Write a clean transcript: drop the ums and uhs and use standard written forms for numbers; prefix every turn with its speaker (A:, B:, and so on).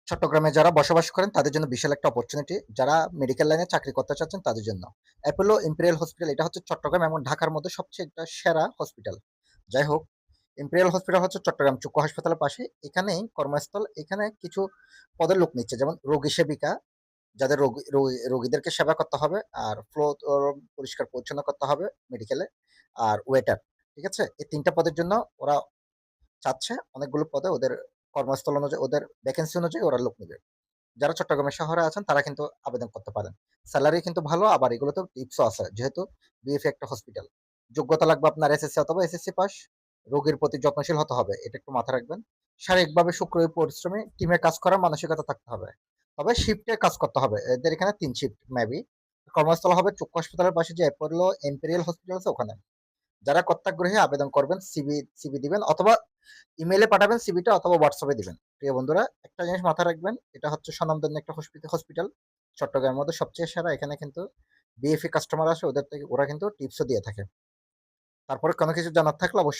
A: চট্টগ্রামে যারা বসবাস করেন তাদের জন্য বিশাল একটা অপরচুনিটি। যারা মেডিকেল লাইনে চাকরি করতে চাচ্ছেন তাদের জন্য। অ্যাপোলো ইম্পেরিয়াল হসপিটাল এটা হচ্ছে চট্টগ্রাম এবং ঢাকার মধ্যে সবচেয়ে একটা সেরা হসপিটাল। যাই হোক, ইম্পেরিয়াল হসপিটাল হচ্ছে চট্টগ্রাম চক্ষু হাসপাতালের পাশে। এখানেই কর্মস্থল। এখানে কিছু পদের লোক নিচ্ছে, যেমন রোগী সেবিকা, যাদের রোগীদেরকে সেবা করতে হবে, আর ফ্লোর পরিষ্কার পরিচ্ছন্ন করতে হবে মেডিকেলে, আর ওয়েটার। ঠিক আছে? এই ৩ টা পদের জন্য ওরা চাচ্ছে অনেকগুলো পদে ওদের কর্মস্থল অনুযায়ী, ওদের ভ্যাকেন্সি অনুযায়ী ওরা লোক নিবে। যারা চট্টগ্রামের শহরে আছেন তারা কিন্তু আবেদন করতে পারেন। স্যালারি কিন্তু ভালো, আবার এগুলোতেও টিপসও আছে। যেহেতু বিএফএ একটা হসপিটাল। যোগ্যতা লাগবে আপনার এসএসসি অথবা এসএসসি পাস। রোগীর প্রতি যত্নশীল হতে হবে। এটা একটু মাথায় রাখবেন। শারীরিকভাবে সক্রিয় পরিশ্রমী, টিমে কাজ করার মানসিকতা থাকতে হবে। তবে শিফটে কাজ করতে হবে। এদের এখানে ৩ শিফট মেবি। কর্মস্থল হবে চক্ষু হাসপাতালের পাশে যে অ্যাপোলো ইম্পেরিয়াল হসপিটাল আছে ওখানে। যারা প্রত্যাগ্রহী আবেদন করবেন, সিভি দিবেন, অথবা ইমেইলে পাঠাবেন সিভিটা, অথবা হোয়াটসঅ্যাপে দিবেন। প্রিয় বন্ধুরা, একটা জিনিস মাথায় রাখবেন, এটা হচ্ছে স্বনামধন্য একটা হসপিটাল। চট্টগ্রামের মধ্যে সবচেয়ে সেরা। এখানে কিন্তু বিএফএ কাস্টমার আসে, ওদের থেকে ওরা কিন্তু টিপসও দিয়ে থাকে। তারপরে কোনো কিছু জানার থাকলে অবশ্যই